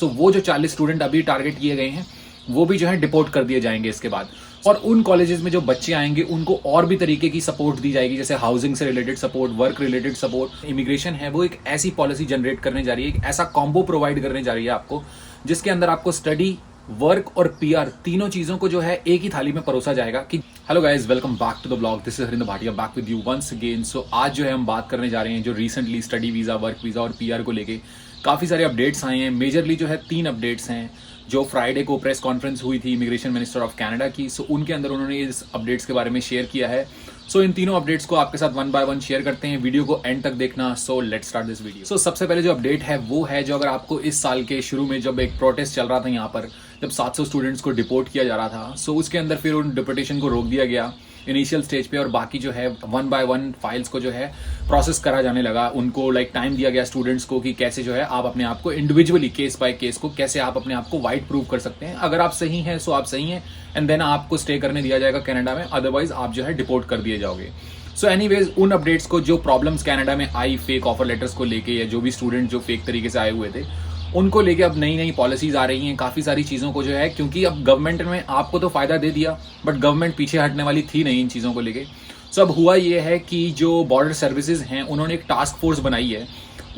तो वो जो 40 स्टूडेंट अभी टारगेट किए गए हैं वो भी जो है डिपोर्ट कर दिए जाएंगे इसके बाद। और उन कॉलेजेस में जो बच्चे आएंगे उनको और भी तरीके की सपोर्ट दी जाएगी, जैसे हाउसिंग से related support, work related support. Immigration है वो एक ऐसी पॉलिसी जनरेट करने जा रही है, एक ऐसा कॉम्बो प्रोवाइड करने जा रही है आपको, जिसके अंदर आपको स्टडी, वर्क और पीआर तीनों चीजों को जो है एक ही थाली में परोसा जाएगा। कि hello guys, welcome back to the blog. This is Harinder Bhatia back with you once again. So आज जो है हम बात करने जा रहे हैं जो recently study visa, work visa और पीआर को लेके काफी सारे अपडेट्स आए हैं। मेजरली जो है 3 अपडेट्स हैं जो फ्राइडे को प्रेस कॉन्फ्रेंस हुई थी इमिग्रेशन मिनिस्टर ऑफ कनाडा की। सो उनके अंदर उन्होंने इस अपडेट्स के बारे में शेयर किया है। सो इन तीनों अपडेट्स को आपके साथ वन बाय वन शेयर करते हैं। वीडियो को एंड तक देखना। So let's start this video. So सबसे पहले जो अपडेट है वो है, जो अगर आपको इस साल के शुरू में जब एक प्रोटेस्ट चल रहा था यहाँ पर, जब 700 स्टूडेंट्स को डिपोर्ट किया जा रहा था, सो उसके अंदर फिर उन डिपोर्टेशन को रोक दिया गया इनिशियल स्टेज पे, और बाकी जो है वन बाय वन फाइल्स को जो है प्रोसेस करा जाने लगा। उनको टाइम दिया गया स्टूडेंट्स को कि कैसे जो है आप अपने आप को इंडिविजुअली केस बाय केस को कैसे आप अपने आप को वाइट प्रूव कर सकते हैं। अगर आप सही हैं सो आप सही हैं, एंड देन आपको स्टे करने दिया जाएगा कनाडा में, अदरवाइज आप जो है डिपोर्ट कर दिए जाओगे। सो एनीवेज, उन अपडेट्स को जो प्रॉब्लम्स कनाडा में आई फेक ऑफर लेटर्स को लेके, या जो भी स्टूडेंट जो फेक तरीके से आए हुए थे उनको लेके अब नई नई पॉलिसीज आ रही हैं काफी सारी चीजों को जो है, क्योंकि अब गवर्नमेंट ने आपको तो फायदा दे दिया बट गवर्नमेंट पीछे हटने वाली थी नहीं इन चीजों को लेके। सो अब हुआ ये है कि जो बॉर्डर सर्विसेज हैं उन्होंने एक टास्क फोर्स बनाई है।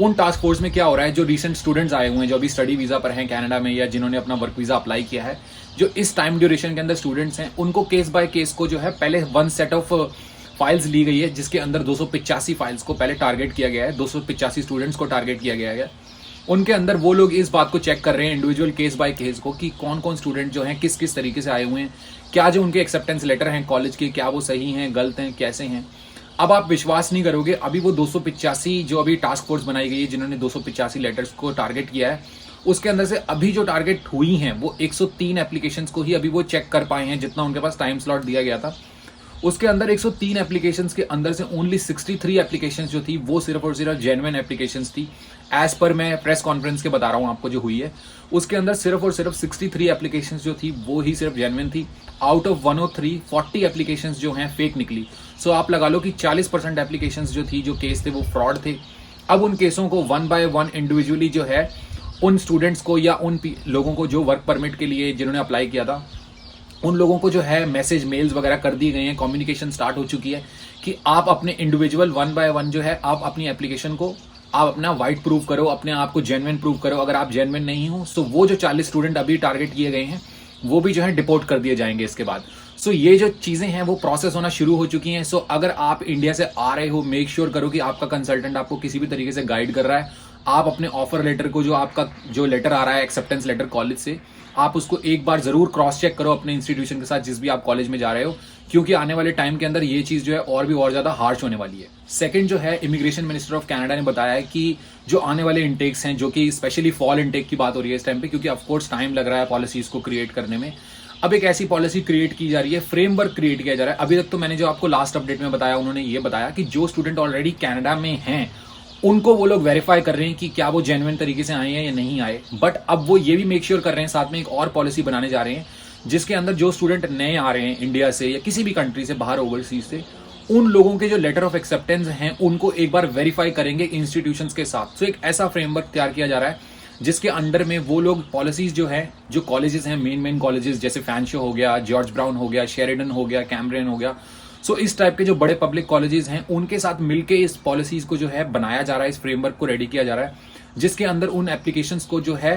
उन टास्क फोर्स में क्या हो रहा है, जो रिसेंट स्टूडेंट्स आए हुए हैं जो अभी स्टडी वीजा पर हैं कनाडा में, या जिन्होंने अपना वर्क वीजा अप्लाई किया है, जो इस टाइम ड्यूरेशन के अंदर स्टूडेंट्स हैं, उनको केस बाय केस को जो है पहले वन सेट ऑफ फाइल्स ली गई है, जिसके अंदर 285 फाइल्स को पहले टारगेट किया गया है, 285 स्टूडेंट्स को टारगेट किया गया है। उनके अंदर वो लोग इस बात को चेक कर रहे हैं इंडिविजुअल केस बाय केस को, कि कौन कौन स्टूडेंट जो हैं किस किस तरीके से आए हुए हैं, क्या जो उनके एक्सेप्टेंस लेटर हैं कॉलेज के, क्या वो सही हैं, गलत हैं, कैसे हैं। अब आप विश्वास नहीं करोगे, अभी वो 285 जो अभी टास्क फोर्स बनाई गई है जिन्होंने 285 लेटर्स को टारगेट किया है, उसके अंदर से अभी जो टारगेट हुई हैं वो 103 एप्लीकेशंस को ही अभी वो चेक कर पाए हैं, जितना उनके पास टाइम स्लॉट दिया गया था। उसके अंदर 103 एप्लीकेशंस के अंदर से ओनली 63 एप्लीकेशंस जो थी वो सिर्फ और सिर्फ जेन्युइन एप्लीकेशंस थी। एज पर मैं प्रेस कॉन्फ्रेंस के बता रहा हूँ आपको जो हुई है, उसके अंदर सिर्फ और सिर्फ 63 एप्लीकेशंस जो थी वो ही सिर्फ जेन्युइन थी। आउट ऑफ 103 40 एप्लीकेशंस जो हैं फेक निकली। सो आप लगा लो कि 40% एप्लीकेशंस जो थी, जो केस थे, वो फ्रॉड थे। अब उन केसों को वन बाय वन इंडिविजुअली जो है उन स्टूडेंट्स को या उन लोगों को जो वर्क परमिट के लिए जिन्होंने अप्लाई किया था, उन लोगों को जो है मैसेज मेल्स वगैरह कर दिए गए हैं, कम्युनिकेशन स्टार्ट हो चुकी है कि आप अपने इंडिविजुअल वन बाय वन जो है आप अपनी एप्लीकेशन को आप अपना वाइट प्रूव करो, अपने आप को जेन्युइन प्रूव करो। अगर आप जेन्युइन नहीं हो तो वो जो 40 स्टूडेंट अभी टारगेट किए गए हैं वो भी जो है डिपोर्ट कर दिए जाएंगे इसके बाद। सो ये जो चीजें हैं वो प्रोसेस होना शुरू हो चुकी हैं। सो अगर आप इंडिया से आ रहे हो, मेक श्योर करो कि आपका कंसल्टेंट आपको किसी भी तरीके से गाइड कर रहा है। आप अपने ऑफर लेटर को, जो आपका जो लेटर आ रहा है एक्सेप्टेंस लेटर कॉलेज से, आप उसको एक बार जरूर क्रॉस चेक करो अपने इंस्टीट्यूशन के साथ जिस भी आप कॉलेज में जा रहे हो, क्योंकि आने वाले टाइम के अंदर ये चीज जो है और भी और ज्यादा हार्श होने वाली है। सेकंड जो है, इमिग्रेशन मिनिस्टर ऑफ कनाडा ने बताया है कि जो आने वाले इंटेक्स हैं, जो कि स्पेशली फॉल इंटेक की बात हो रही है इस टाइम पे, क्योंकि ऑफकोर्स टाइम लग रहा है पॉलिसीज को क्रिएट करने में। अब एक ऐसी पॉलिसी क्रिएट की जा रही है, फ्रेमवर्क क्रिएट किया जा रहा है। अभी तक तो मैंने जो आपको लास्ट अपडेट में बताया, उन्होंने ये बताया कि जो स्टूडेंट ऑलरेडी कनाडा में हैं उनको वो लोग वेरीफाई कर रहे हैं कि क्या वो जेन्युइन तरीके से आए हैं या नहीं आए। बट अब वो ये भी मेक श्योर कर रहे हैं, साथ में एक और पॉलिसी बनाने जा रहे हैं जिसके अंदर जो स्टूडेंट नए आ रहे हैं इंडिया से या किसी भी कंट्री से बाहर ओवरसीज से, उन लोगों के जो लेटर ऑफ एक्सेप्टेंस हैं उनको एक बार वेरीफाई करेंगे इंस्टीट्यूशंस के साथ। तो एक ऐसा फ्रेमवर्क तैयार किया जा रहा है जिसके अंडर में वो लोग पॉलिसीज जो है, जो कॉलेजेस हैं, मेन कॉलेजेस जैसे फैनशो हो गया, जॉर्ज ब्राउन हो गया, शेरिडन हो गया, कैम्ब्रियन हो गया, सो इस टाइप के जो बड़े पब्लिक कॉलेजेस हैं उनके साथ मिलके इस पॉलिसीज को जो है बनाया जा रहा है, इस फ्रेमवर्क को रेडी किया जा रहा है, जिसके अंदर उन एप्लीकेशंस को जो है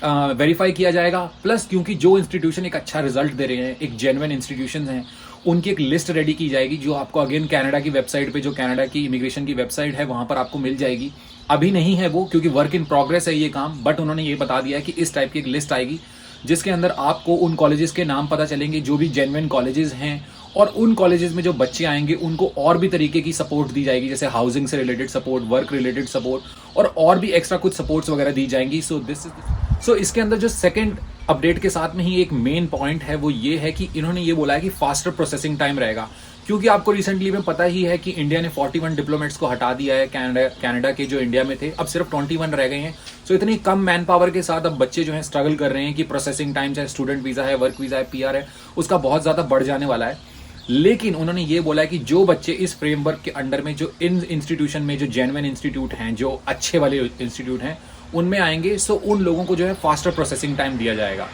वेरीफाई किया जाएगा। प्लस क्योंकि जो इंस्टीट्यूशन एक अच्छा रिजल्ट दे रहे हैं, एक जेन्युइन इंस्टीट्यूशन हैं, उनकी एक लिस्ट रेडी की जाएगी, जो आपको अगेन कनाडा की वेबसाइट पे, जो कनाडा की इमिग्रेशन की वेबसाइट है, वहां पर आपको मिल जाएगी। अभी नहीं है वो, क्योंकि वर्क इन प्रोग्रेस है ये काम, बट उन्होंने ये बता दिया है कि इस टाइप की एक लिस्ट आएगी जिसके अंदर आपको उन कॉलेजेस के नाम पता चलेंगे जो भी जेन्युइन कॉलेजेस हैं, और उन कॉलेजेस में जो बच्चे आएंगे उनको और भी तरीके की सपोर्ट दी जाएगी, जैसे हाउसिंग से related support, work related support, और भी एक्स्ट्रा कुछ सपोर्ट्स वगैरह दी जाएंगी। सो इसके अंदर जो सेकंड अपडेट के साथ में ही एक मेन पॉइंट है वो ये है कि इन्होंने ये बोला है कि फास्टर प्रोसेसिंग टाइम रहेगा, क्योंकि आपको रिसेंटली में पता ही है कि इंडिया ने 41 डिप्लोमेट्स को हटा दिया है कनाडा के, जो इंडिया में थे, अब सिर्फ 21 रह गए हैं। सो इतनी कम मैन पावर के साथ अब बच्चे जो है स्ट्रगल कर रहे हैं कि प्रोसेसिंग टाइम, चाहे स्टूडेंट वीजा है, वर्क वीजा है, पीआर है, उसका बहुत ज्यादा बढ़ जाने वाला है। लेकिन उन्होंने ये बोला है कि जो बच्चे इस फ्रेमवर्क के अंडर में, जो इन इंस्टीट्यूशन में जो जेन्युइन इंस्टीट्यूट हैं, जो अच्छे वाले इंस्टीट्यूट हैं, उनमें आएंगे, सो उन लोगों को जो है फास्टर प्रोसेसिंग टाइम दिया जाएगा।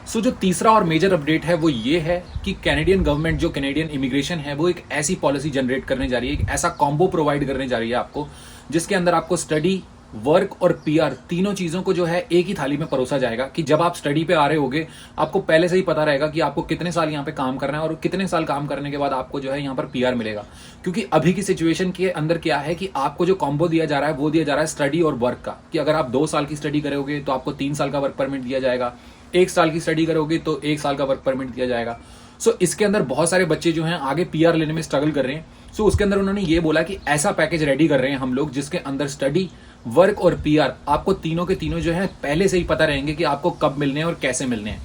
सो जो तीसरा और मेजर अपडेट है वो ये है कि कैनेडियन गवर्नमेंट, जो कैनेडियन इमिग्रेशन है, वो एक ऐसी पॉलिसी जनरेट करने जा रही है, एक ऐसा कॉम्बो प्रोवाइड करने जा रही है आपको, जिसके अंदर आपको स्टडी, वर्क और पीआर तीनों चीजों को जो है एक ही थाली में परोसा जाएगा। कि जब आप स्टडी पे आ रहे होगे, आपको पहले से ही पता रहेगा कि आपको कितने साल यहाँ पे काम करना है और कितने साल काम करने के बाद आपको जो है यहाँ पर पीआर मिलेगा। क्योंकि अभी की सिचुएशन के अंदर क्या है कि आपको जो कॉम्बो दिया जा रहा है वो दिया जा रहा है स्टडी और वर्क का, कि अगर आप 2 साल की स्टडी करोगे तो आपको 3 साल का वर्क परमिट दिया जाएगा, 1 साल की स्टडी करोगे तो 1 साल का वर्क परमिट दिया जाएगा। सो इसके अंदर बहुत सारे बच्चे जो हैं आगे पीआर लेने में स्ट्रगल कर रहे हैं। सो उसके अंदर उन्होंने ये बोला कि ऐसा पैकेज रेडी कर रहे हैं हम लोग, जिसके अंदर स्टडी, वर्क और पीआर आपको तीनों के तीनों जो है पहले से ही पता रहेंगे कि आपको कब मिलने हैं और कैसे मिलने हैं।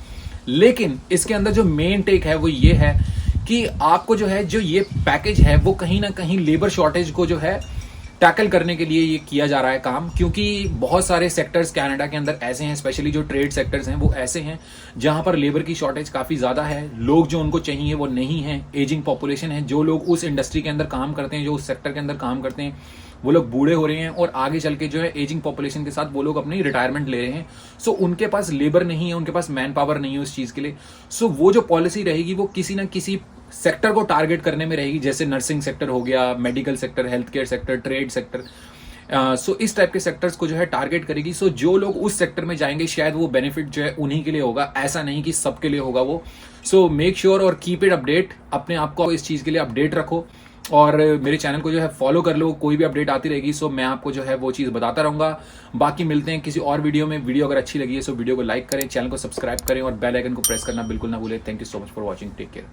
लेकिन इसके अंदर जो मेन टेक है वो ये है कि आपको जो है, जो ये पैकेज है वो कहीं ना कहीं लेबर शॉर्टेज को जो है टैकल करने के लिए ये किया जा रहा है काम। क्योंकि बहुत सारे सेक्टर्स कनाडा के अंदर ऐसे हैं, स्पेशली जो ट्रेड सेक्टर्स हैं वो ऐसे हैं जहां पर लेबर की शॉर्टेज काफी ज्यादा है, लोग जो उनको चाहिए वो नहीं है, एजिंग पॉपुलेशन है, जो लोग उस इंडस्ट्री के अंदर काम करते हैं, जो उस सेक्टर के अंदर काम करते हैं, वो लोग बूढ़े हो रहे हैं और आगे चल के जो है एजिंग पॉपुलेशन के साथ वो लोग अपनी रिटायरमेंट ले रहे हैं। सो उनके पास लेबर नहीं है, उनके पास मैन पावर नहीं है उस चीज के लिए। सो वो जो पॉलिसी रहेगी वो किसी ना किसी सेक्टर को टारगेट करने में रहेगी, जैसे नर्सिंग सेक्टर हो गया, medical sector, health care sector, trade sector. So इस टाइप के सेक्टर्स को जो है टारगेट करेगी। सो जो लोग उस सेक्टर में जाएंगे शायद वो बेनिफिट जो है उन्हीं के लिए होगा, ऐसा नहीं कि सबके लिए होगा वो। सो मेक श्योर और कीप इट अपडेट, अपने आप को इस चीज के लिए अपडेट रखो और मेरे चैनल को जो है फॉलो कर लो, कोई भी अपडेट आती रहेगी सो मैं आपको जो है वो चीज बताता रहूंगा। बाकी मिलते हैं किसी और वीडियो में। वीडियो अगर अच्छी लगी है सो वीडियो को लाइक करें, चैनल को सब्सक्राइब करें और बेल आइकन को प्रेस करना बिल्कुल ना भूलें। Thank you so much for watching, take care.